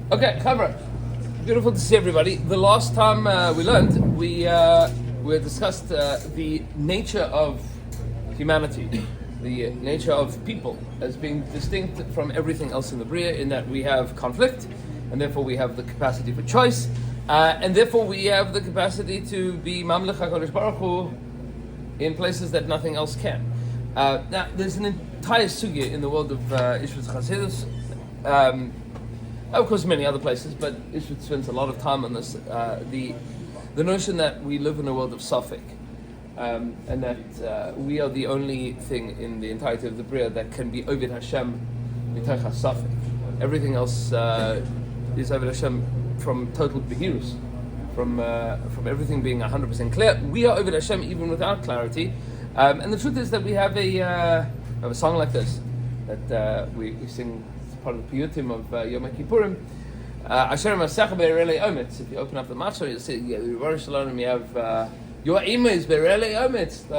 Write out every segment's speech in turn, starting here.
Okay, Chavra. Beautiful to see everybody. The last time we learned, we discussed the nature of humanity, the nature of people as being distinct from everything else in the Bria, in that we have conflict, and therefore we have the capacity for choice, and therefore we have the capacity to be Mamlech HaKadosh Baruch Hu in places that nothing else can. Now, there's an entire sugya in the world of Ishvitz Chassidus, of course many other places, but Ishvitz spends a lot of time on this, the notion that we live in a world of Safek, and that we are the only thing in the entirety of the Bria that can be Ovid Hashem Mitoch HaSafek. Everything else is Ovid Hashem from total behirus, from everything being 100% clear. We are Ovid Hashem even without clarity. And the truth is that we have a song like this that we sing as part of the piyutim of Yom Kippurim. Asher Masach Be'erelei Ometz. If you open up the Machzor, you'll see Ribono Shel Olam, you have your Ima is Be'erelei Ometz.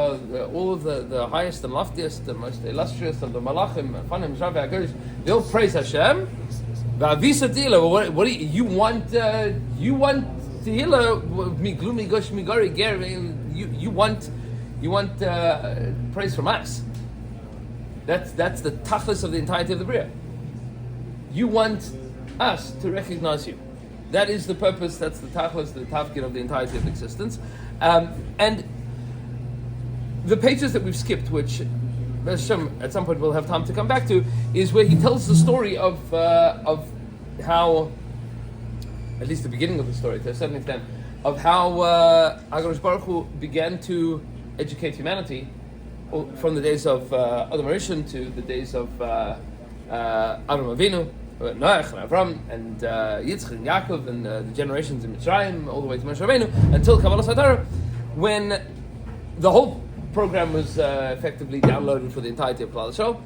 All of the highest and loftiest, the most illustrious of the Malachim, Fanim, Shavei HaKodesh, they all praise Hashem. What do you want? You want Tehillah? Mi glumi gosh mi gari ger. You want praise from us. That's the tachlis of the entirety of the Bria. You want us to recognize you. That is the purpose, that's the tachlis, the tafkid of the entirety of existence. And the pages that we've skipped, which at some point we'll have time to come back to, is where he tells the story of how, at least the beginning of the story to a certain extent, of how HaKadosh Baruch Hu began to educate humanity from the days of Adam Rishon to the days of Adam Avinu, Noach and Avram, and Yitzchak and Yaakov, and the generations in Mitzrayim, all the way to Moshe Rabbeinu, until Kabbalah Satorah, when the whole program was effectively downloaded for the entirety of Klal Yisrael.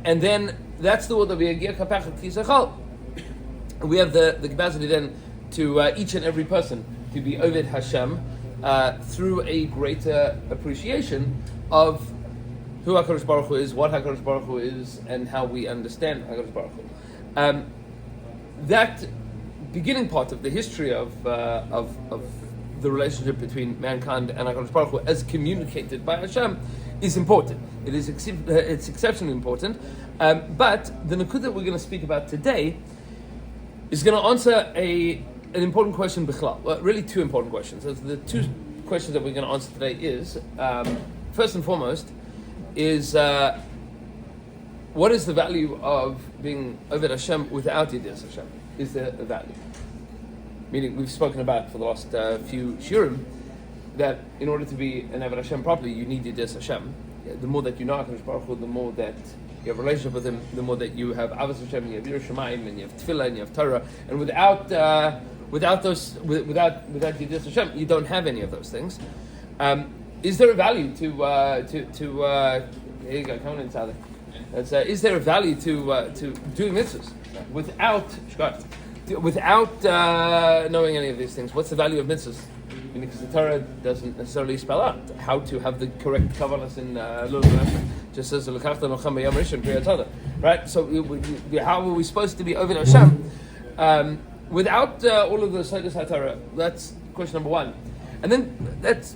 And then that's the word that we we have the capacity then to each and every person to be Ovid Hashem through a greater appreciation of who HaKadosh Baruch Hu is, what HaKadosh Baruch Hu is, and how we understand HaKadosh Baruch Hu. That beginning part of the history of the relationship between mankind and HaKadosh Baruch Hu as communicated by Hashem is important. It's exceptionally important. But the Nakud that we're going to speak about today is going to answer an important question bichlal. Well, really two important questions. So the two questions that we're going to answer today is, first and foremost, is what is the value of being Oved Hashem without Yiddias Hashem? Is there a value? Meaning, we've spoken about for the last few shiurim that in order to be an Oved Hashem properly, you need Yiddias Hashem. The more that you know HaKadosh Baruch Hu, the more that you have a relationship with Him, the more that you have Avos Hashem, and you have Yiras Shamayim, and you have Tefillah, and you have Torah, and without Yiddias Hashem, you don't have any of those things. Is there a value to here you go, come on in, Sally. Is there a value to doing mitzvahs without knowing any of these things? What's the value of mitzvahs? Because the Torah doesn't necessarily spell out how to have the correct kavanas in Lulav Nefesh. Just says L'kachta Nochem B'Yom Rishon Kriyat Torah, right? So how are we supposed to be Oved Hashem without all of the Seidos HaTorah? That's question number one. And then that's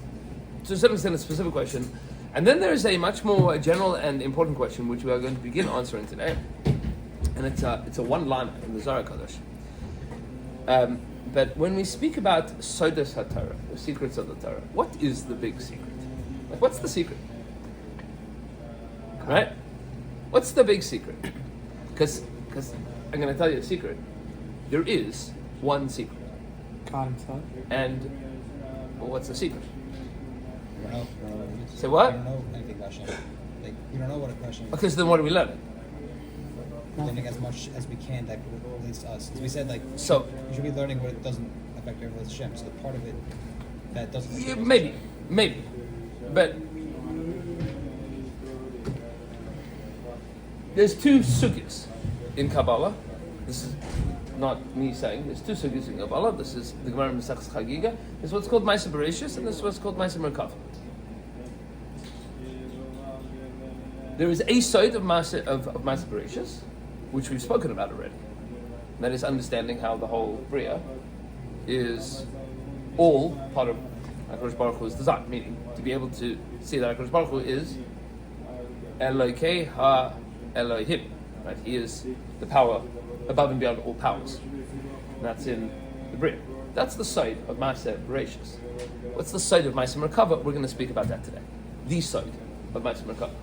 to a certain extent a specific question. And then there is a much more general and important question which we are going to begin answering today. And it's a one-liner in the Zohar Kadosh. But when we speak about Seidos HaTorah, the secrets of the Torah, what is the big secret? Like, what's the secret? Right? What's the big secret? Because I'm going to tell you a secret. There is one secret. And what's the secret? Say what? You don't know anything about Hashem. Like, you don't know what a question is. Okay, so then what are we learning? Learning as much as we can that relates to us. As we said, so you should be learning what it doesn't affect your relationship to Hashem. So the part of it that doesn't. Yeah, maybe, but there's two sugyas in Kabbalah. This is not me saying. There's two sugyas in Kabbalah. This is the Gemara in Masechus Chagiga. This is what's called Ma'aser Bereishis, and this is what's called Ma'aser Merkava. There is a side of Ma'aser Bereishis, which we've spoken about already. That is understanding how the whole Bria is all part of HaKadosh Baruch Hu's design, meaning to be able to see that HaKadosh Baruch Hu is Elokei ha-Elohim, right? He is the power above and beyond all powers. And that's in the Bria. That's the side of Maaseh Bereshis. What's the side of Maaseh Merkava? We're going to speak about that today. The side of Maaseh Merkava.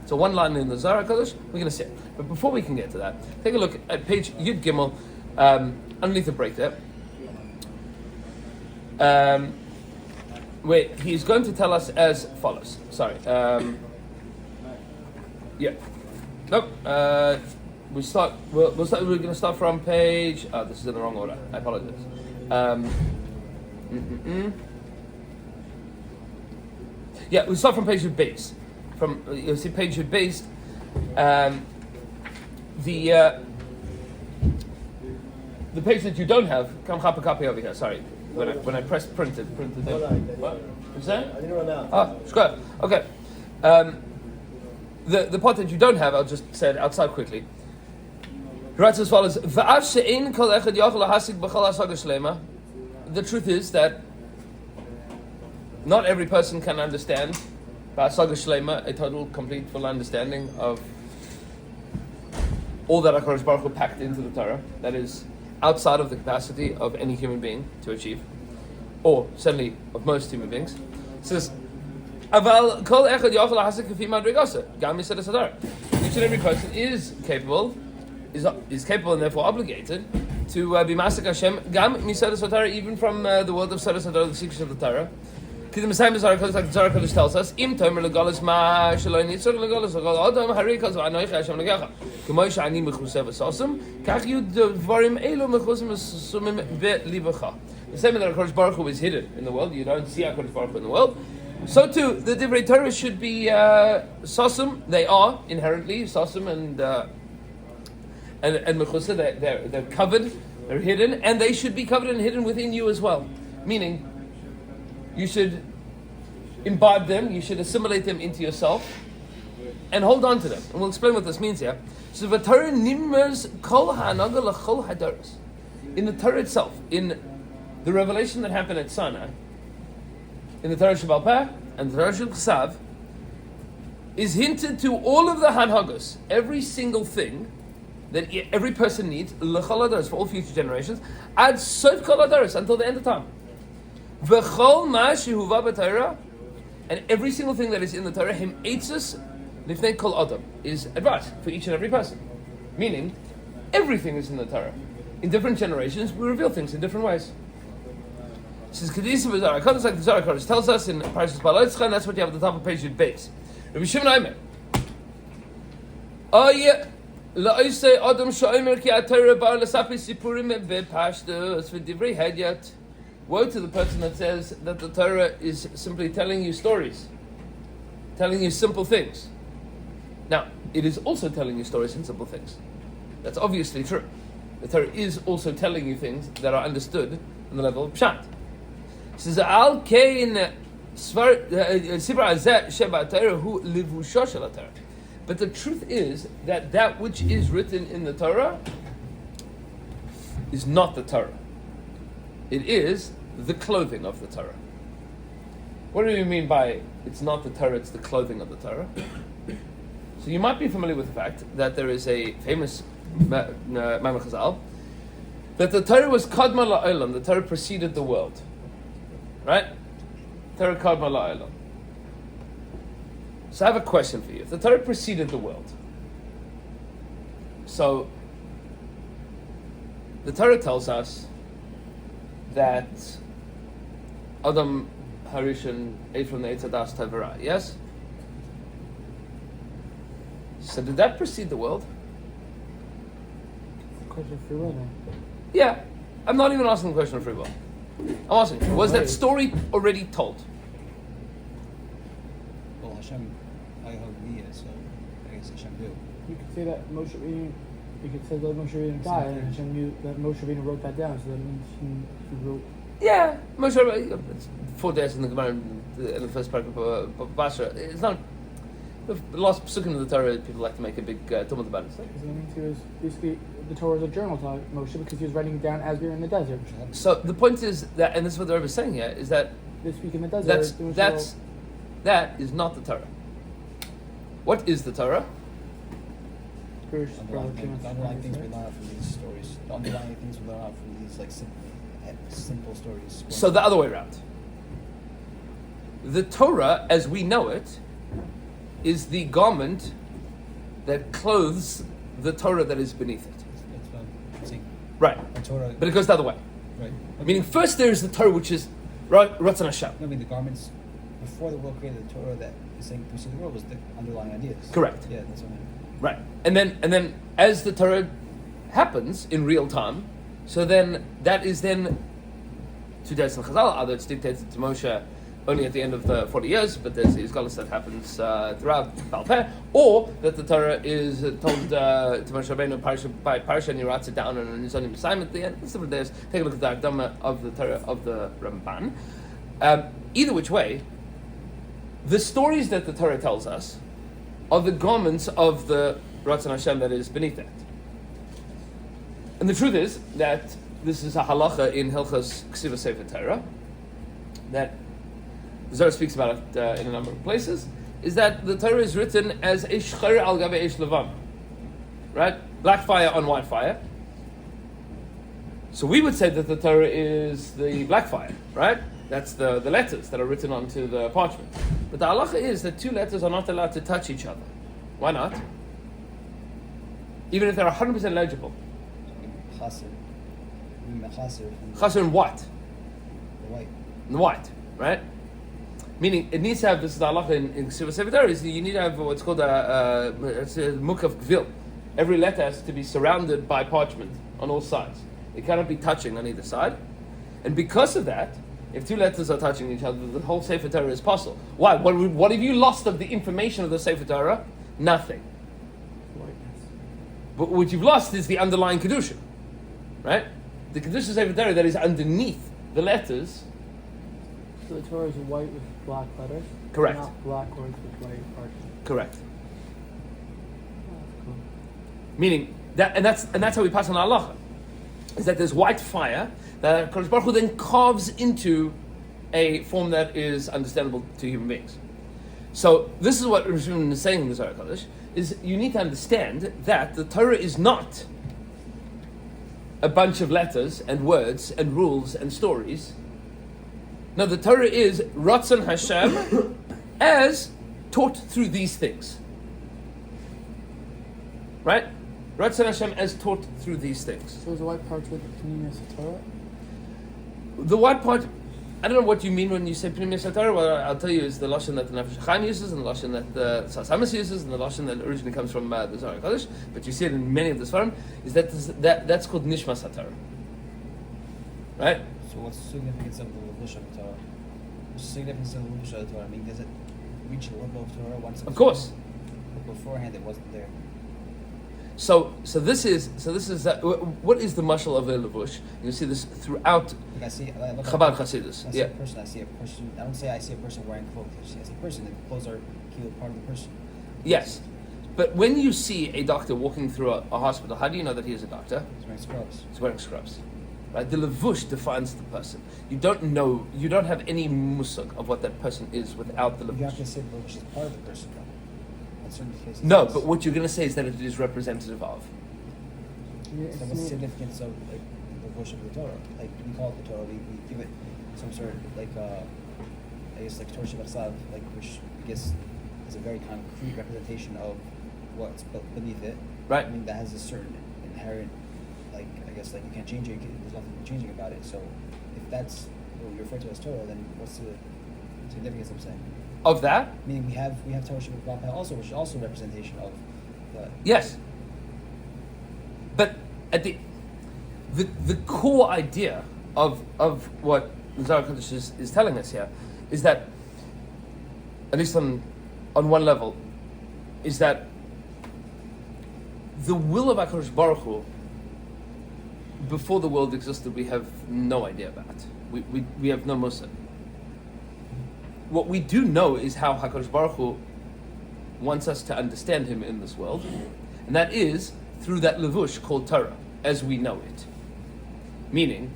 So one line in the Zohar HaKadosh, we're going to see it. But before we can get to that, take a look at page Yud Gimel, underneath the break there. Where he's going to tell us as follows. Sorry. Yeah. Nope. We're going to start from page. Oh, this is in the wrong order. I apologize. Yeah, we start from page Yud base. You'll see page Yud base. The page that you don't have, come up a copy over here. Sorry, when I pressed printed there. What? What's that? I didn't run out. Ah, square. Okay. The part that you don't have, I'll just say it outside quickly. He writes as follows: The truth is that not every person can understand Ba'asaga Shlema, a total, complete, full understanding of all that HaKadosh Baruch Hu packed into the Torah. That is outside of the capacity of any human being to achieve, or certainly of most human beings. It says, "Aval kol echad yachol lahasik kafi madrigasa." Gam misedas hadar. Each and every person is capable and therefore obligated to be masik Hashem gam misedas hadar, even from the world of sedas hadar, the secrets of the Torah. Because the same as like the Zohar HaKadosh tells us, "Im tomer legalos ma shaloi nitzor legalos adam harikos v'anoich Hashem legacha." K'moi sh'ani mechuseh v'sosum, kach yu dvarim elu mechuseh v'sosumim be'livacha. The same that HaKadosh Baruch Hu is hidden in the world, you don't see HaKadosh Baruch Hu in the world. So too, the Divrei Torah should be sosum. They are inherently sosum and mechuseh. They're covered, they're hidden, and they should be covered and hidden within you as well. Meaning, you should imbibe them, you should assimilate them into yourself, and hold on to them. And we'll explain what this means here. So the Torah nimmers kol ha'anaga l'chol hadaros. In the Torah itself, in the revelation that happened at Sinai, in the Torah Sheba'al Peh and the Torah Shel Chsav, is hinted to all of the hanhagos, every single thing that every person needs, l'chol hadaros, for all future generations, ad sof kol hadaros, until the end of time. V'chol ma shehuva b'Torah, and every single thing that is in the Torah, him eitzes lifnei kol adam, is advice for each and every person. Meaning, everything is in the Torah. In different generations, we reveal things in different ways. It says Kedisa v'Zohar HaKadosh, like the Zohar HaKadosh tells us in Parashas Balotzcha, and that's what you have at the top of page Yud Beis. Rabbi Shimon Aimer, Oye la'osei adam she'omer ki ha'Torah bar l'sapi sipurim v'pashtus v'divrei hedyot. Woe to the person that says that the Torah is simply telling you stories, telling you simple things. Now, it is also telling you stories and simple things. That's obviously true. The Torah is also telling you things that are understood on the level of Pshat. It says, Al kein svar sibra hazeh sheba Torah hu livusho shel Torah. But the truth is that which is written in the Torah is not the Torah. It is the clothing of the Torah. What do you mean by it's not the Torah, it's the clothing of the Torah? So you might be familiar with the fact that there is a famous Maimon Chazal that the Torah was Kadma La'olam, the Torah preceded the world. Right? Torah Kadma La'olam. So I have a question for you. If the Torah preceded the world, so the Torah tells us that Adam Harishon ate from the Eitz Hadas Tavara, yes? So did that precede the world? Question of free will then. Yeah. I'm not even asking the question of free will. I'm asking, was that story already told? Well, Hashem, I hope he is, so I guess Hashem do. You could say that Moshe Rabbeinu, you could say that Moshe Rabbeinu died, and Hashem knew that Moshe Rabbeinu wrote that down, so that means he wrote. Yeah, Moshe Rabbeinu, it's 4 days in the Gemara in the first paragraph of Basra. It's not. The last psukim of the Torah, people like to make a big tumult about it. Because it means he was basically the Torah is a journal to Moshe because he was writing it down as we were in the desert. So the point is that, and this is what the Rebbe is saying here, is that This week in the desert. that is not the Torah. What is the Torah? The underlying things we learn out from these stories. The underlying things we learn out from these like simple stories. So the other way around. The Torah, as we know it, is the garment that clothes the Torah that is beneath it. That's what I'm saying. Right. The Torah. But it goes the other way. Right. Meaning, first there is the Torah, which is Ratzon Hashem. I mean, the garments before the world created the Torah that is saying to the world was the underlying ideas. Correct. Yeah, that's what I mean. Right. And then as the Torah happens in real time, so then that is then two days in Chazal, either it's dictated to Moshe only at the end of the 40 years, but there's Izgalus that happens throughout Baal Peh, or that the Torah is told to Moshe Rabbeinu by Parsha, and he writes it down on his own assignment at the end. It's different days. Take a look at the Akdama of the Torah of the Ramban. Either which way, the stories that the Torah tells us are the garments of the Ratzon Hashem that is beneath it. And the truth is that this is a halacha in Hilchos Ksiva Sefer Torah, that the Zohar speaks about it in a number of places, is that the Torah is written as Eish Chayr al Gabe Eish Levan. Right? Black fire on white fire. So we would say that the Torah is the black fire, right? That's the letters that are written onto the parchment. But the halacha is that two letters are not allowed to touch each other. Why not? Even if they're 100% legible. Chaser. Chaser in what? The white. In white, right? Meaning, it needs to have, this is the halacha in Ksiva Sefer Torah, is you need to have what's called a muk of gvil. Every letter has to be surrounded by parchment on all sides. It cannot be touching on either side. And because of that, if two letters are touching each other, the whole Sefer Torah is possible. Why? What have you lost of the information of the Sefer Torah? Nothing. But what you've lost is the underlying Kedusha. Right? The Kedusha Sefer Torah that is underneath the letters. So the Torah is white with black letters? Correct. Not black words with white parchment. Correct. Oh, that's cool. Meaning, that's how we pass on halacha. Is that there's white fire that Kodesh Baruch Hu then carves into a form that is understandable to human beings. So this is what Rishon is saying in the Zohar Kodesh, is you need to understand that the Torah is not a bunch of letters and words and rules and stories. No, the Torah is Ratzon Hashem as taught through these things. Right? Ratzon Hashem as taught through these things. So is the white part with Pneumius Torah? The white part, I don't know what you mean when you say Pneumius Torah. What I'll tell you is the lashon that the Nefesh Chaim uses, and the lashon that the Sas Hamas uses, and the lashon that originally comes from the Zohar Kodesh, but you see it in many of the Sfarim, is that's called Nishmas HaTorah. Right? So what's the significance of the Levush of the Torah? What's the significance of the Levush of the Torah? I mean, does it reach a level of Torah once? Of course. But beforehand, it wasn't there. So this is what is the mashal of a levush? You see this throughout Like I look Chabad at Hasidus. I see Yeah. a person. I see a person. I don't say I see a person wearing clothes. I see a person. The clothes are healed part of the person. Yes, but when you see a doctor walking through a hospital, how do you know that he is a doctor? He's wearing scrubs. He's wearing scrubs. Right? The levush defines the person. You don't know. You don't have any musag of what that person is without the You have levush. to say the levush is part of the person. Though. In certain cases. No, yes. but what you're going to say is that it is representative of. So what's the significance of like the levush of the Torah? Like we call it the Torah. We give it some sort of like I guess like Torah Shabbat Sav, like which I guess is a very concrete representation of what's beneath it. Right. I mean that has a certain inherent, like I guess like you can't change it. There's nothing changing about it. So if that's what you refer to as Torah, then what's the significance of saying? Of that, Meaning we have Torah Shabbat also, which is also a representation of the. yes. But at the core idea of what the Zohar Kodesh is telling us here is that, at least on one level, is that the will of HaKadosh Baruch Hu, before the world existed, we have no idea about. We have no musad. What we do know is how HaKadosh Baruch Hu wants us to understand him in this world, and that is through that levush called Torah, as we know it. Meaning,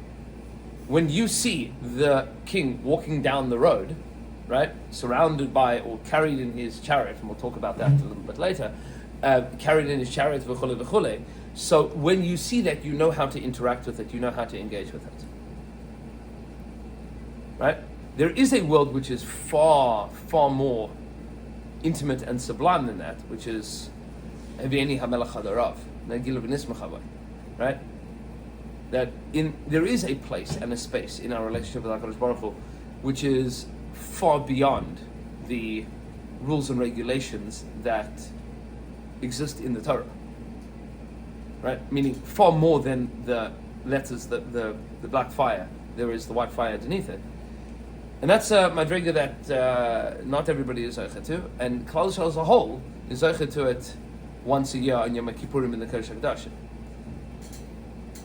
when you see the king walking down the road, right, surrounded by or carried in his chariot, and we'll talk about that a little bit later, carried in his chariot, v'chule v'chule. So when you see that, you know how to interact with it, you know how to engage with it. Right? There is a world which is far, far more intimate and sublime than that, which is Havieni Hamelach Hadarav, Nagil v'nismachavai, right? That there is a place and a space in our relationship with HaKadosh Baruch Hu, which is far beyond the rules and regulations that exist in the Torah, right? Meaning far more than the letters, the black fire. There is the white fire underneath it, and that's madriga that not everybody is zoche to, and Klal Yisrael as a whole is zoche to it once a year on Yom Kippurim in the Kodesh HaKodashim.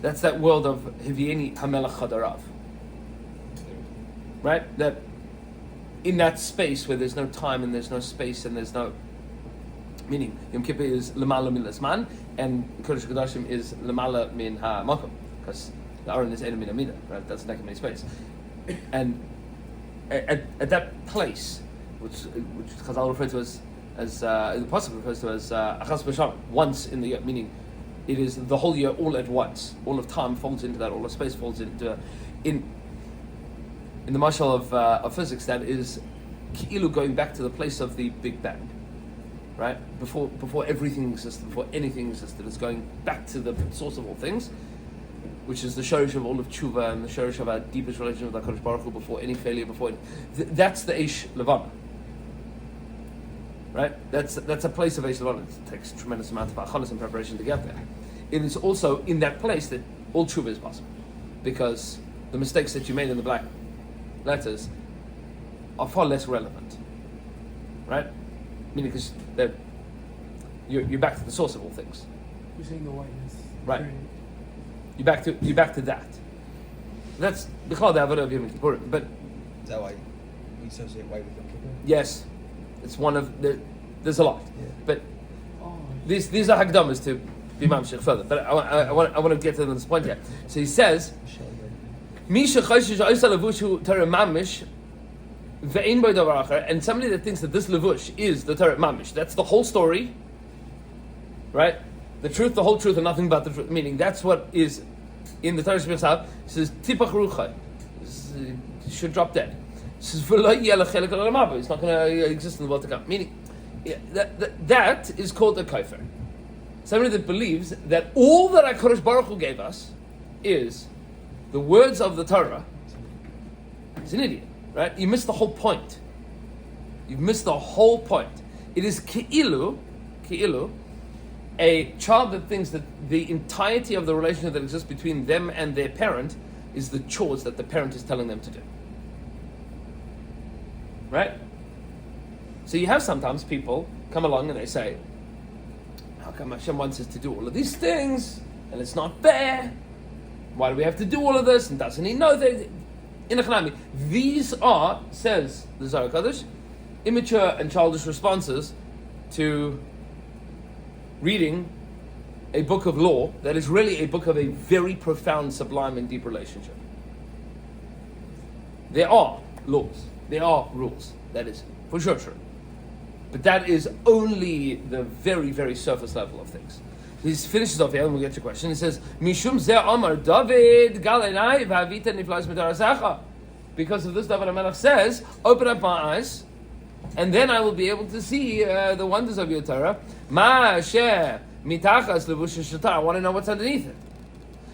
That's that world of Hivieni Hamelach Chadarav. Right? That in that space where there's no time and there's no space and there's no meaning. Yom Kippur is Lemala min Lasman and Kodesh HaKodashim is Lemala min HaMakom, because the Aron is Ena min Amida, right? That's not any space. And at that place, which Chazal referred to as the Pasuk refers to as Achas B'Shalom, once in the year, meaning it is the whole year all at once. All of time folds into that. All of space folds into in the mashal of physics. That is ki'ilu going back to the place of the Big Bang, right? Before everything existed, before anything existed, it's going back to the source of all things, which is the shorish of all of tshuva and the shorish of our deepest relationship with HaKadosh Baruch Hu. Before any failure, that's the Eish Levana. Right? That's a place of Eish Levana. It takes a tremendous amount of achalas and preparation to get there. It is also in that place that all tshuva is possible, because the mistakes that you made in the black letters are far less relevant. Right? Meaning because you're back to the source of all things. You're saying the whiteness. Right. You're back to that. That's the avodah of Yom Kippurim. But is that why we associate white with Yom Kippur? Yes. It's one of there's a lot, but these are hakdamas to be mamshich further. But I want to get to this point here. So he says, "Misha chayshish oisal levushu Torah mamish ve'ein bo davar acher," and somebody that thinks that this levush is the Torah mamish. That's the whole story, right? The truth, the whole truth, and nothing but the truth. Meaning that's what is in the Torah Shebisab. It says tipach ruchai, should drop dead. It's not going to exist in the world to come. Meaning, that is called a kafir. Somebody that believes that all that HaKadosh Baruch Hu gave us is the words of the Torah. He's an idiot, right? You missed the whole point. You've missed the whole point. It is ki'ilu, a child that thinks that the entirety of the relationship that exists between them and their parent is the chores that the parent is telling them to do. Right? So you have sometimes people come along and they say, how come Hashem wants us to do all of these things and it's not fair? Why do we have to do all of this? And doesn't he know that? In Echanami, these are, says the Zohar Kadosh, immature and childish responses to reading a book of law that is really a book of a very profound, sublime and deep relationship. There are laws. There are rules, that is for sure true. But that is only the very, very surface level of things. He finishes off here, and we'll get to your question. He says, Mishum Zeh Amar David Galenai V'Havita Niflas Midarasecha. Because of this, David HaMelech says, open up my eyes, and then I will be able to see the wonders of your Torah. Ma Asher Mitachas Levush Shatar. I want to know what's underneath it.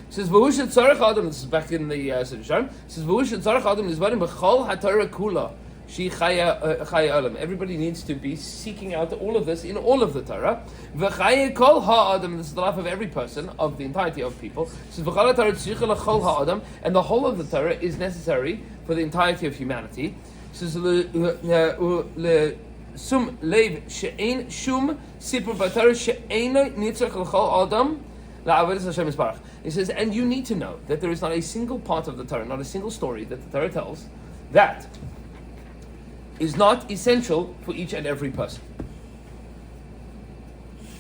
He says, "V'hushet tzarech adam." This is back in the Siddur. He says, "V'hushet tzarech adam nizvarim b'chol haTorah kula she chaya olam." Everybody needs to be seeking out all of this in all of the Torah. V'chaya kol ha'adam. This is the life of every person, of the entirety of people. He says, "V'chol haTorah tzricha l'chol ha'adam," and the whole of the Torah is necessary for the entirety of humanity. He says, "Sum leiv she'ein shum sipur b'Torah she'eino nitzrach l'chol adam." He says, and you need to know that there is not a single part of the Torah, not a single story that the Torah tells, that is not essential for each and every person.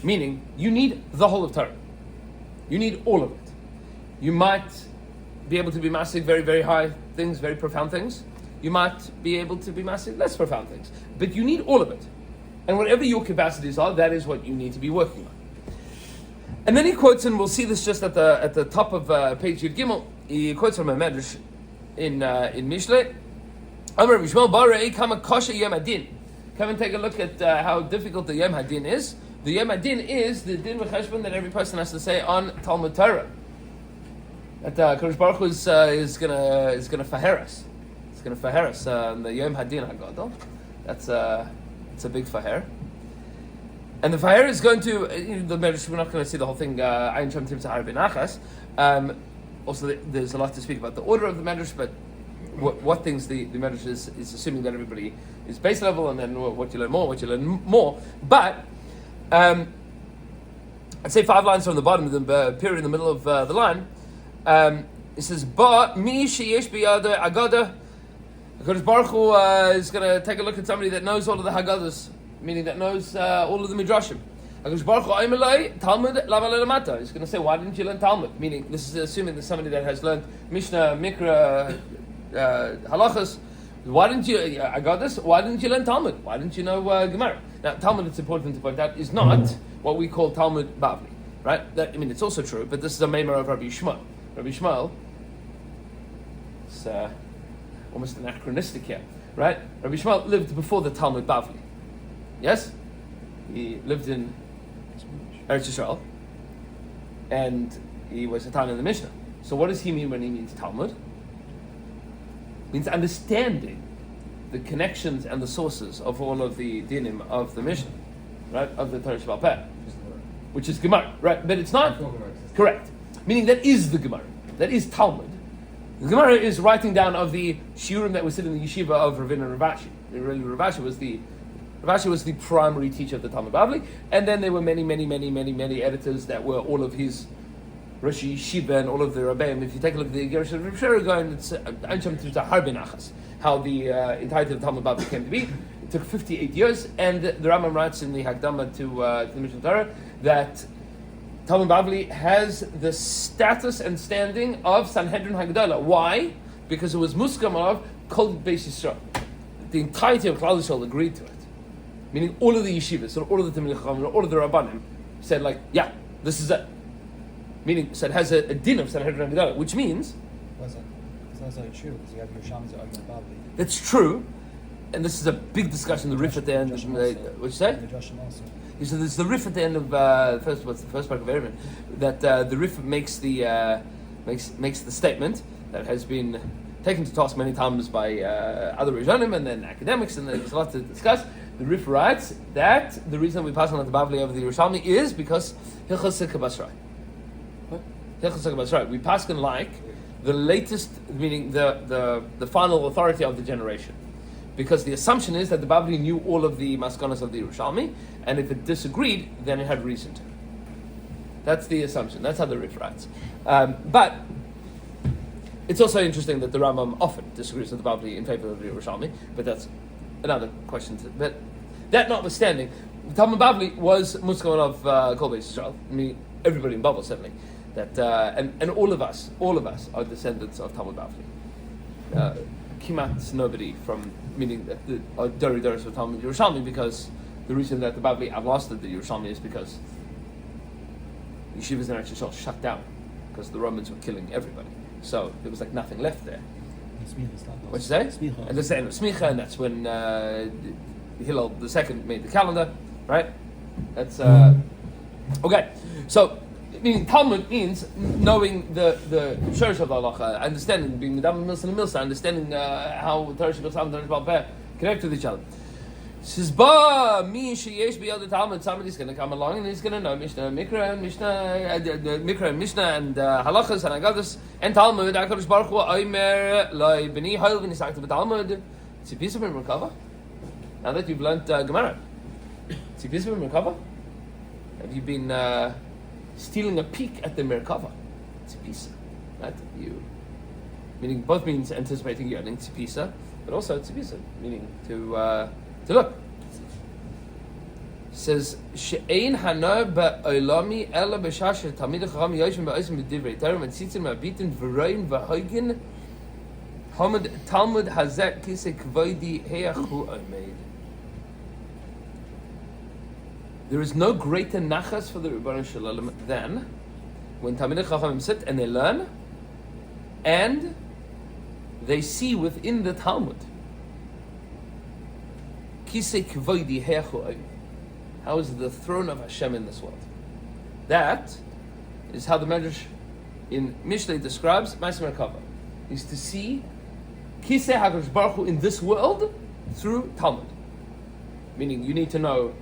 Meaning, you need the whole of Torah. You need all of it. You might be able to be massive, very, very high things, very profound things. You might be able to be massive, less profound things. But you need all of it. And whatever your capacities are, that is what you need to be working on. And then he quotes, and we'll see this just at the top of page Yud Gimel. He quotes from a medrash in Mishle. Amar Rishmal Barei Kama Kosha Yom Hadin. Come and take a look at how difficult the Yom Hadin is. The Yom Hadin is the din v'cheshbon that every person has to say on Talmud Torah. That Kodesh Baruch Hu is gonna faher us. It's gonna faher us the Yom Hadin Hagadol. That's it's a big faher. And the faher is going to the medrash. We're not going to see the whole thing. Ayin Shem Tim Sahar Ben Achas. Also, there's a lot to speak about the order of the medrash, but what things the medrash is assuming that everybody is base level, and then what you learn more. But I'd say 5 lines from the bottom, the period in the middle of the line. It says, "Ba mi sheyesh biyada agada." Kodesh Baruch Hu is going to take a look at somebody that knows all of the Haggadahs, meaning that knows all of the Midrashim. Kodesh Baruch Hu Aimelai Talmud Lama Lelamata. He's going to say, why didn't you learn Talmud? Meaning, this is assuming that somebody that has learned Mishnah, Mikra, Halachas. Why didn't you Haggadahs? Why didn't you learn Talmud? Why didn't you know Gemara? Now, Talmud, it's important to point out, is not what we call Talmud Bavli, right? It's also true, but this is a memor of Rabbi Yishmael. Rabbi Yishmael, it's almost anachronistic here, right? Rabbi Yishmael lived before the Talmud Bavli. Yes? He lived in Eretz Yisrael, and he was a Tana in the Mishnah. So what does he mean when he means Talmud? It means understanding the connections and the sources of all of the dinim of the Mishnah, right? Of the Torah Sheba'al Peh, which is Gemara, right? But it's not correct. Meaning that is the Gemara. That is Talmud. The Gemara is writing down of the shiurim that was sitting in the yeshiva of Ravina Ravashi. Ravashi was the primary teacher of the Talmud Bavli, and then there were many editors that were all of his Rosh Yeshiva and all of the Rabbeim. If you take a look at the Gersh of Rav Sher going, it's how the entirety of the Talmud Bavli came to be. It took 58 years, and the Rambam writes in the Hagdama to the Mishnah Torah that Talmud Bavli has the status and standing of Sanhedrin Hagdalah. Why? Because it was muskam of Kol Beis Yisrael. The entirety of Klal Yisrael agreed to it. Meaning all of the yeshivas, so all of the Talmidei Chacham, all of the Rabbanim said yeah, this is it. Meaning, so it has a din of Sanhedrin Hagdalah, which means... It's not necessarily true, because you have your Shams argument Bavli. That's true, and this is a big discussion, the riff at the end. What you say? So there's the riff at the end of the first part of Erevin, that the riff makes the statement that has been taken to task many times by other Rishonim and then academics, and there's a lot to discuss. The riff writes that the reason we pass on the Bavli over the Yerushalmi is because Hilchos Sikha Basrai. Hilchos Sikha Basrai. We pass on like the latest, meaning the final authority of the generation. Because the assumption is that the Bavli knew all of the maskanas of the Yerushalmi, and if it disagreed, then it had reason to. That's the assumption. That's how the Rif writes. But it's also interesting that the Rambam often disagrees with the Bavli in favor of the Yerushalmi, but that's another question. But that notwithstanding, the Talmud Bavli was muskam of Kol Beis Yisrael. I mean, everybody in Babel certainly. That and all of us are descendants of Talmud Bavli. Kimat nobody from, meaning that the Dari Daris of Talmud Yerushalmi, because the reason that the Bavli outlasted the Yerushalmi is because yeshivas in Eretz Yisrael shut down because the Romans were killing everybody. So there was nothing left there. What you say? And that's the end of Smicha, and that's when Hillel II made the calendar, right? That's okay. So meaning Talmud means knowing the shorish of the halacha, understanding, being medam milsa and milsa, understanding how Torah Sheba'al Peh and Torah Sheba'al Peh connect with each other. Says ba mi sheyesh biyad Talmud. Somebody's going to come along and he's going to know Mishnah, Mikra, and Mishnah, and Halachas and Haggadahs and Talmud. HaKadosh Baruch Hu Omer Loi B'ni Hoil V'nisakta B'Talmud. Tzipisa B'Merkava. Now that you've learned Gemara, Tzipisa B'Merkava. Have you been stealing a peek at the Merkava? Tzipisa, right? Meaning both means anticipating yearning, Tzipisa, but also Tzipisa, meaning to look. says she'ein hana ba'olami ela b'shasher tamid chacham yoshim ba'osim b'divrei Torah metzitzim ma'bitin v'roin v'hoigin hamad Talmud hazek kisei kvoidi heyachu omeid. There is no greater nachas for the Rebbeinu Shalom than when Talmidei Chachamim sit and they learn, and they see within the Talmud Kisei Kvoidi Heyachu Omeid. How is the throne of Hashem in this world? That is how the Medrash in Mishlei describes Ma'aser Merkava, is to see Kisei HaKadosh Baruch Hu in this world through Talmud. Meaning you need to know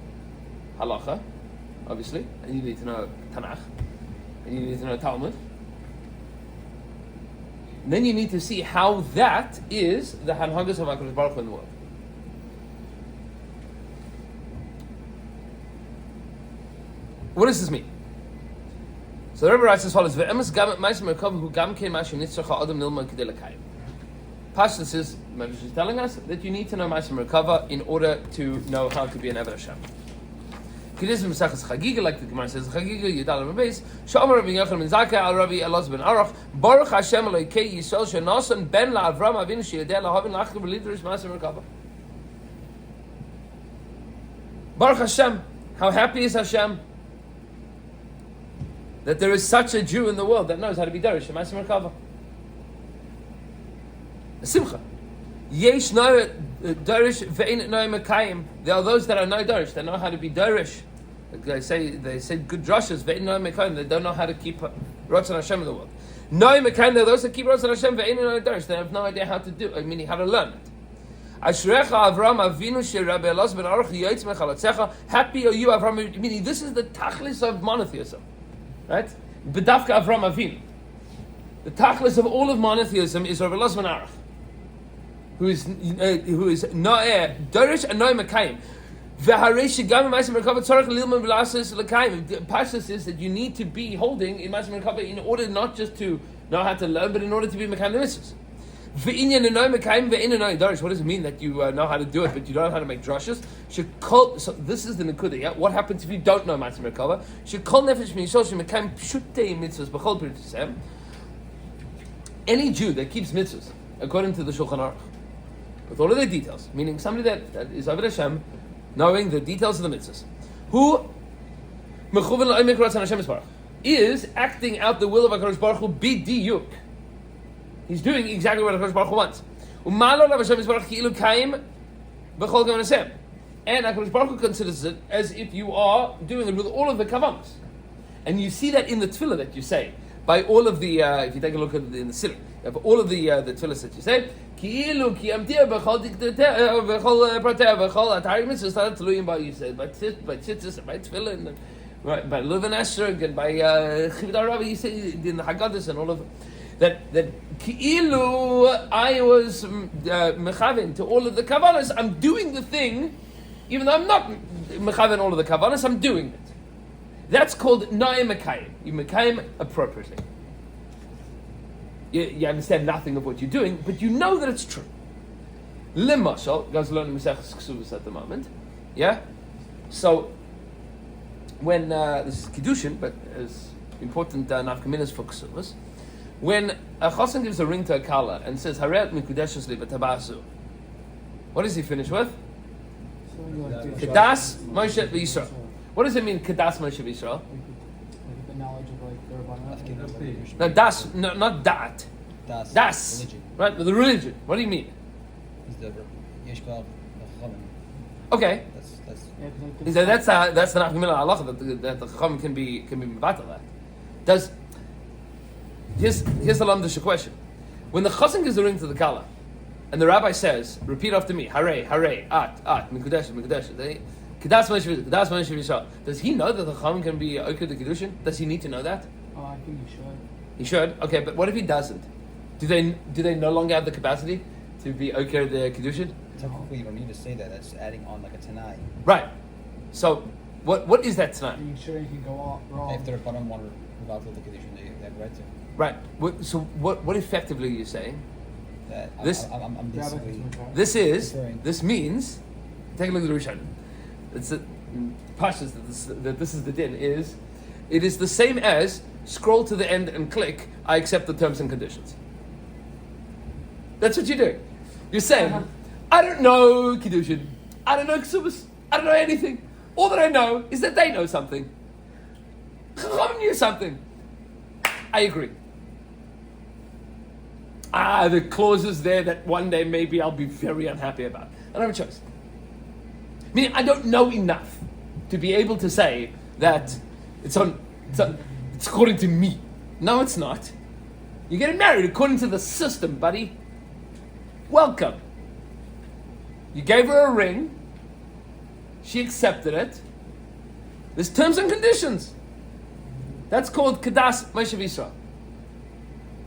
Halacha, obviously, and you need to know Tanakh, and you need to know Talmud. And then you need to see how that is the Hanhagas of HaKadosh Baruch Hu in the world. What does this mean? So the Rebbe writes as follows: "Ve'emes gam ma'aser merkava hu gam kein mashu nitzracha adam nilmod kedei lekayim." Pashtus is Medrash is telling us that you need to know ma'aser merkava in order to know how to be an Eved Hashem. Kedis b'mesachas Chagiga, like the Gemara says, Chagiga Yudal Beis. Shomer Rabbi Yochanan ben Zakkai al Rabbi Elazar ben Aruch. Baruch Hashem Elokei Yisrael shenasan ben laAvram Avinu sheyodeh lahavin lachker b'lidrish ma'aser merkava. Baruch Hashem, how happy is Hashem that there is such a Jew in the world that knows how to be darish and ma'aser merkava. Simcha. Yesh no darish ve'in no mekayim. There are those that are no darish. They know how to be darish. They say good drushes ve'in no mekayim. They don't know how to keep Ratzon Hashem in the world. No mekayim. There are those that keep Ratzon Hashem ve'in no darish. They have no idea how to do. Meaning how to learn it. Ashrecha Avram Avinu sheRabbi Elazar ben Aruch yotz mechalatzecha. Happy are you, Avram? Meaning this is the tachlis of monotheism, right? B'davka Avram Avinu. The tachlis of all of monotheism is Rabbi Elazar ben Aruch, who is no'eh dorish and no'eh mekayim. V'harei shegam ma'aser merkava tzarich lilmod v'lasos lekayim. The Pashtus is that you need to be holding in ma'aser merkava in order not just to know how to learn, but in order to be mekayim the mitzvahs. V'inyan no'eh mekayim ve'inyan no'eh dorish. What does it mean that you know how to do it, but you don't know how to make drushes? So this is the nekuda. Yeah? What happens if you don't know ma'aser merkava? Shekol nefesh miyishol shemekayim pshutei mitzvahs b'chol piritusem. Any Jew that keeps mitzvahs according to the Shulchan Aruch, with all of the details, meaning somebody that is Aved Hashem, knowing the details of the mitzvahs, who mechuven la'omek ratzon Hashem yisbarach, is acting out the will of HaKadosh Baruch Hu b'diyuk. He's doing exactly what HaKadosh Baruch Hu wants. U'malo lav Hashem yisbarach ki'ilu kaim b'chol gam Hashem. And HaKadosh Baruch Hu considers it as if you are doing it with all of the kavanos. And you see that in the tefillah that you say. By all of the, if you take a look at it in the Siddur, you have all of the tefillahs that you say, Ki'ilu ki amtir b'chol b'chol prater b'chol atari mitzvahs started teluyim by you said by tzitzis and by tefillah and by Levin Esrog and by Chivud HaRav you say in the Haggadahs and all of that Ki'ilu I was mechavin to all of the kavanas. I'm doing the thing, even though I'm not mechavin all of the kavanas. I'm doing it. That's called No'eh Mekayim. You Mekayim appropriately. You understand nothing of what you're doing, but you know that it's true. Limashal, guys learning Maseches Ksuvos at the moment. Yeah? So, when, this is Kiddushin, but as important nafkaminas for Ksuvos, when a Chassan gives a ring to a Kala and says, Haret mikudeshes li b'tabasu, what does he finish with? Kedas Moshe v'Yisrael. What does it mean, Kedas Moshe v'Yisrael? The knowledge of the Rabbanan. No, das, no, not dat. Das. Religion. Right, the religion. What do you mean? Is the Yeshkal Chachamim. Okay. That's That's the Nachmila Halacha that the Chachamim can be mevatel that. Does here's the lamdish question. When the Chassan gives the ring to the Kala, and the rabbi says, repeat after me, Hare, Hare, At, Mikudesh, Mikudesh. Kedas Moshe V'Yisrael. Does he know that the Chachamim can be okay the Kiddushin? Does he need to know that? Oh, I think he should. He should. Okay, but what if he doesn't? Do they no longer have the capacity to be okay the Kiddushin? Technically, you don't need to say that. That's adding on like a Tanai. Right. So, what is that tonight? Being sure he can go off wrong. If the Rabbanan want to move out of the Kiddushin, they have the right to. Right. So what effectively are you saying? That This- I'm basically. This means, take a look at the Rishonim. pashas that this is the din is, it is the same as scroll to the end and click, I accept the terms and conditions. That's what you're doing. You're saying, I don't know Kiddushin, I don't know Ksubas, I don't know anything. All that I know is that they know something. Chacham knew something. I agree. The clauses there that one day maybe I'll be very unhappy about. I don't have a choice. Meaning I don't know enough to be able to say that it's according to me. No, it's not. You're getting married according to the system, buddy. Welcome. You gave her a ring. She accepted it. There's terms and conditions. That's called Kadas Moshe Yisrael.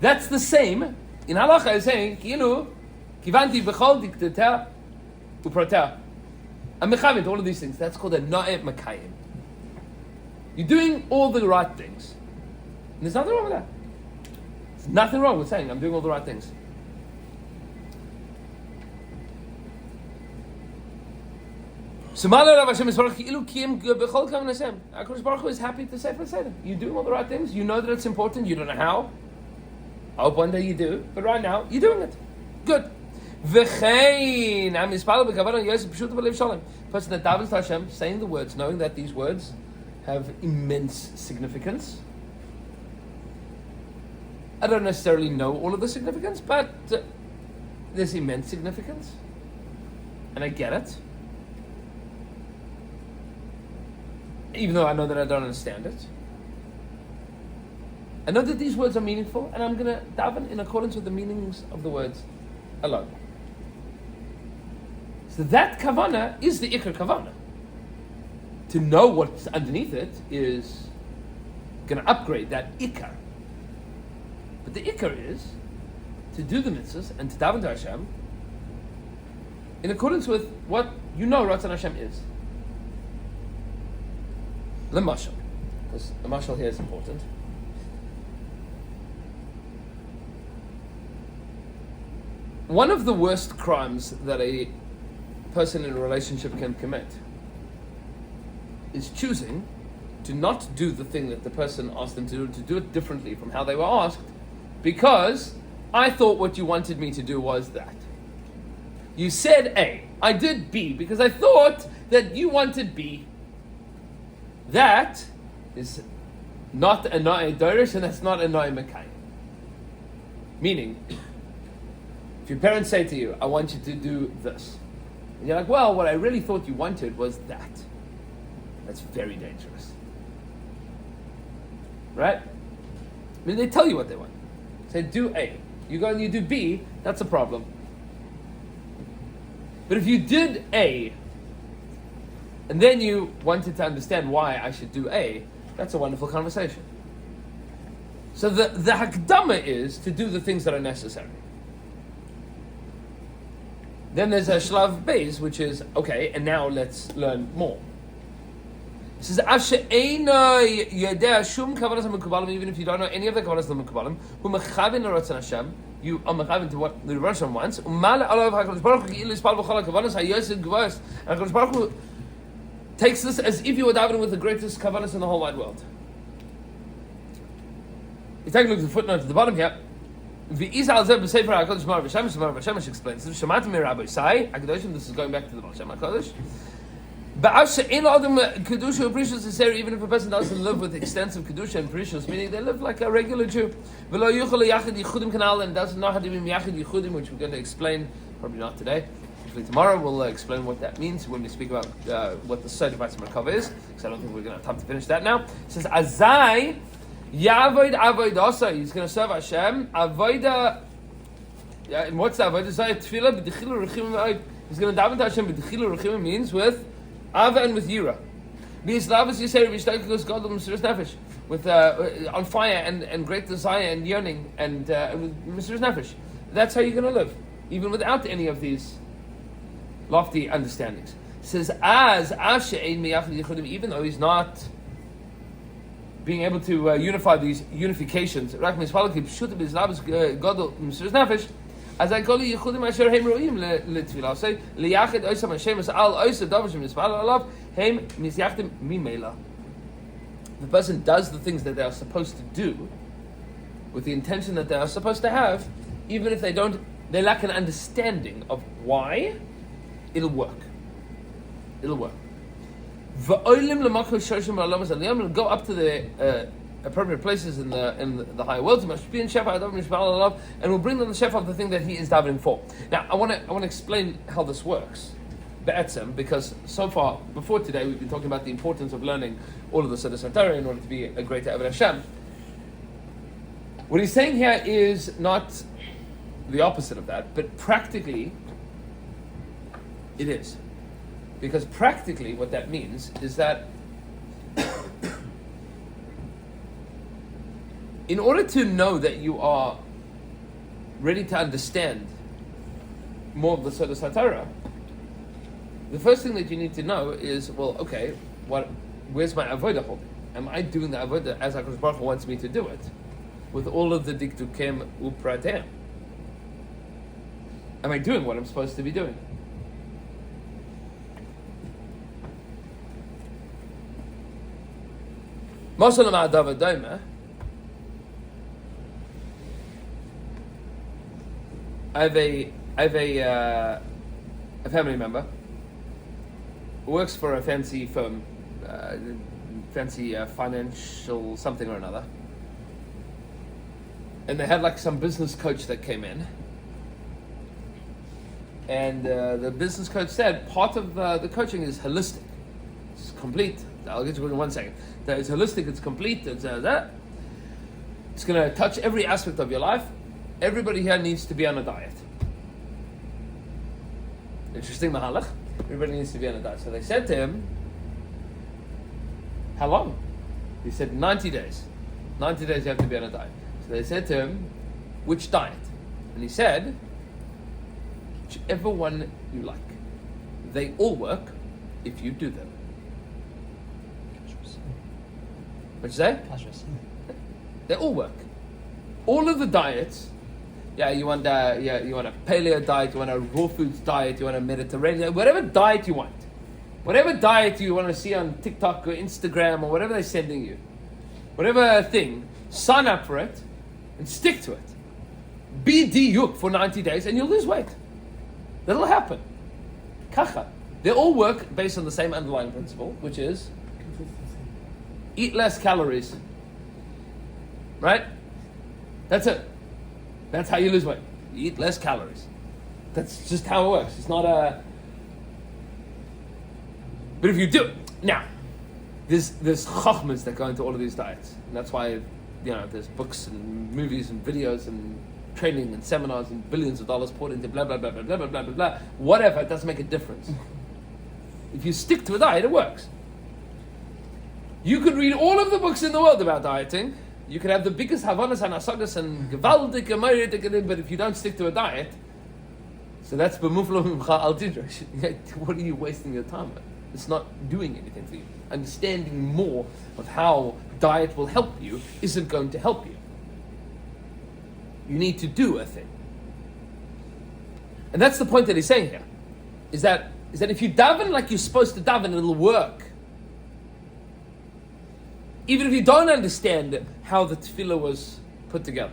That's the same. In Halacha is saying, Kivanti b'chol diktateh u'proteh. I'm mechavit, all of these things. That's called a na'eh makayim. You're doing all the right things. And there's nothing wrong with that. There's nothing wrong with saying, I'm doing all the right things. HaKadosh Baruch Hu is happy to say, you're doing all the right things. You know that it's important. You don't know how. I hope one day you do. But right now, you're doing it. Good. Person that davens to Hashem, saying the words, knowing that these words have immense significance. I don't necessarily know all of the significance, but there's immense significance. And I get it. Even though I know that I don't understand it. I know that these words are meaningful, and I'm going to daven in accordance with the meanings of the words alone. So that kavana is the ikar kavana. To know what's underneath it is going to upgrade that ikar. But the ikar is to do the mitzvahs and to daven to Hashem in accordance with what you know Ratzon Hashem is. The mashal, because the mashal here is important. One of the worst crimes that a person in a relationship can commit is choosing to not do the thing that the person asked them to do it differently from how they were asked, because I thought what you wanted me to do was that. You said A, I did B, because I thought that you wanted B. That is not a na'eh dorish, and that's not a na'eh mekayim. Meaning, if your parents say to you, I want you to do this, and you're like, well, what I really thought you wanted was that. That's very dangerous. Right? I mean, they tell you what they want. Say, do A. You go and you do B, that's a problem. But if you did A, and then you wanted to understand why I should do A, that's a wonderful conversation. So the hakdama is to do the things that are necessary. Then there's a shlav beis, which is, okay, and now let's learn more. It says, even if you don't know any of the kavanas of the mekubalim, who mechavin l'ratzon Hashem, you are mechavin to what the Rebbe wants. And HaKadosh Baruch Hu takes this as if you were davening with the greatest kavanas in the whole wide world. You take a look at the footnote at the bottom here. Explains. This is going back to the Baal Shem HaKadosh. Even if a person doesn't live with extensive kedusha and perishus, meaning they live like a regular Jew, and doesn't know how to be yachid yichudim, which we're going to explain, probably not today. Hopefully tomorrow we'll explain what that means when we speak about what the Sod of Merkava is, because I don't think we're going to have time to finish that now. It says, Azai Yavoid Avoidasa, he's going to serve Hashem. Avoida, and what's that? Avoida Zay Tefillah b'Dechilu Rechim. He's going to daven to Hashem b'Dechilu Rechim means with Ava and with Yira. With on fire and great desire and yearning and with Mesiras Nefesh. That's how you're going to live, even without any of these lofty understandings. It says, even though he's not being able to unify these unifications, As I call you Yichudim Asher Heim Roim L'Tfilah. So Liyachid Oisam Hashem Al Oisa Davar Shem Yisrael Alav Heim Misyachdim Mimela. The person does the things that they are supposed to do with the intention that they are supposed to have, even if they lack an understanding of why. It'll work. It'll work. Go up to the appropriate places in the higher worlds, and we'll bring them the shefa of the thing that he is davening for. Now, I want to explain how this works, because so far before today we've been talking about the importance of learning all of the Seder Torah in order to be a greater Eved Hashem. What he's saying here is not the opposite of that, but practically it is. Because practically what that means is that in order to know that you are ready to understand more of the Seder Torah, the first thing that you need to know is, well, okay, where's my avodah holding? Am I doing the avodah as HaKadosh Baruch Hu wants me to do it? With all of the diktukim upratem? Am I doing what I'm supposed to be doing? Masalam Adav Daima. I have a family member who works for a fancy firm, fancy financial something or another, and they had like some business coach that came in, and the business coach said part of the coaching is holistic, it's complete. I'll get to it in 1 second. That it's holistic, it's complete, it's going to touch every aspect of your life. Everybody here needs to be on a diet. Interesting mahalach. Everybody needs to be on a diet. So they said to him, how long? He said 90 days. 90 days you have to be on a diet. So they said to him, which diet? And he said, whichever one you like. They all work if you do them. What'd you say? They all work. All of the diets. Yeah, you want a paleo diet, you want a raw foods diet, you want a Mediterranean, whatever diet you want. Whatever diet you want to see on TikTok or Instagram or whatever they're sending you. Whatever thing, sign up for it and stick to it. Be diyuk for 90 days and you'll lose weight. That'll happen. Kacha. They all work based on the same underlying principle, which is eat less calories. Right? That's it. That's how you lose weight. You eat less calories. That's just how it works. It's not a... But if you do it... Now, there's chachmas that go into all of these diets. And that's why, there's books and movies and videos and training and seminars and billions of dollars poured into blah, blah, blah, blah, blah, blah, blah, blah, blah. Whatever, it doesn't make a difference. If you stick to a diet, it works. You could read all of the books in the world about dieting. You could have the biggest Havanas and Asagas and Gevaldik and but if you don't stick to a diet, so that's b'muflo mimcha al tidrash. What are you wasting your time with? It's not doing anything for you. Understanding more of how diet will help you isn't going to help you. You need to do a thing. And that's the point that he's saying here. Is that if you daven like you're supposed to daven, it'll work. Even if you don't understand how the tefillah was put together.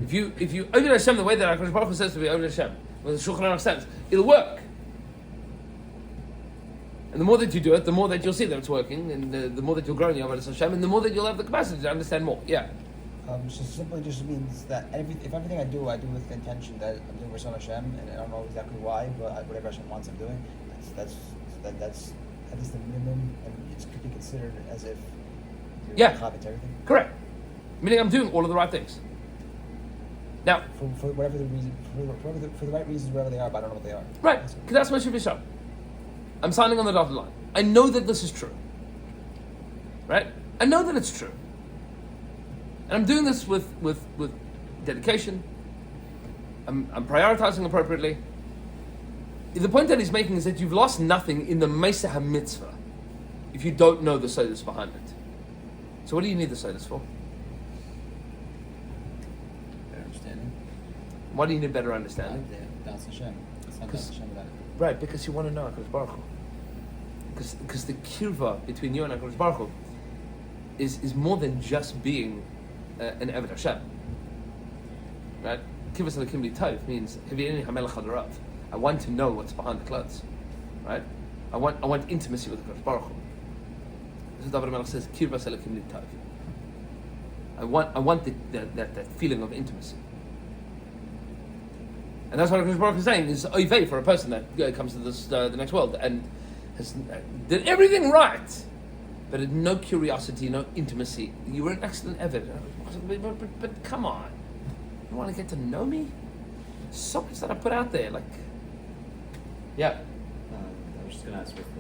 If you Oved Hashem the way that HaKadosh Baruch Hu says to be Oved Hashem, with the Shulchan Aruch says, it'll work. And the more that you do it, the more that you'll see that it's working, and the more that you'll grow in your Avodas Hashem, and the more that you'll have the capacity to understand more. Yeah. So simply just means that if everything I do with the intention that I'm doing Rishon Hashem, and I don't know exactly why, but whatever Hashem wants I'm doing, that's at least the minimum, and it could be considered as if you're everything. Correct. Meaning I'm doing all of the right things. Now, for whatever the reason, for the right reasons, wherever they are, but I don't know what they are. Right, because that's my Shuvah. I'm signing on the dotted line. I know that this is true. Right? I know that it's true. And I'm doing this with dedication. I'm prioritizing appropriately. The point that he's making is that you've lost nothing in the Meisah HaMitzvah if you don't know the Sodus behind it. So what do you need the Sodus for? Better understanding. Why do you need better understanding? That's Hashem. It's not that's Hashem without it. Right, because you want to know HaKadosh Baruch Hu. Because the kirva between you and HaKadosh Baruch Hu is more than just being an Eved Hashem. Right? Kirvas Elokim li Tov means Hivieni HaMelech HaDorav. I want to know what's behind the clothes. Right? I want intimacy with HaKadosh Baruch Hu. This is David HaMelech says, Kirvas Elokim li Tov. I want that feeling of intimacy. And that's what HaKadosh Baruch Hu is saying, is oivei for a person that comes to this the next world and has did everything right, but had no curiosity, no intimacy. You were an excellent Eved. But come on. You want to get to know me? So much that I put out there, like... Yeah. I was just going to ask with the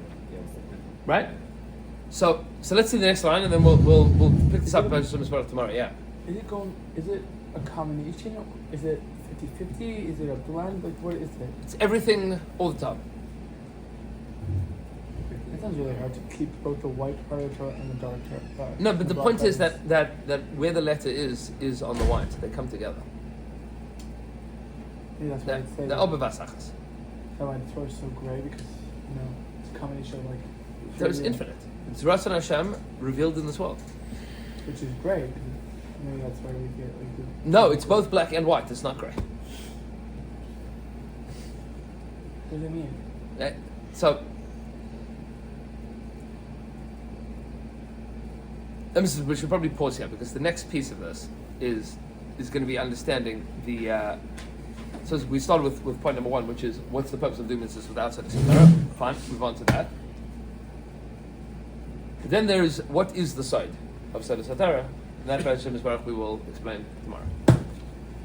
Right? So let's see the next line, and then we'll pick this up tomorrow. Yeah. Is it a combination? Is it 50-50? Is it a blend? Like, what is it? It's everything all the time. It sounds really hard to keep both the white part of the Torah and the dark Torah. No, but the point is that where the letter is on the white. They come together. Maybe that's why I'd say the that. Obavasachas. That's why the Torah is so gray, because, it's a combination of, like... So it's infinite. It's Ratzon Hashem revealed in this world. Which is great. Maybe that's why we get, like... No, it's both black and white. It's not grey. What does it mean? So... we should probably pause here, because the next piece of this is going to be understanding the... so we started with point number 1, which is, what's the purpose of doing this without Sedus HaTorah? Fine, move on to that. But then there is, what is the side of Sedus HaTorah? And that, Hashem Yisbarach, we will explain tomorrow.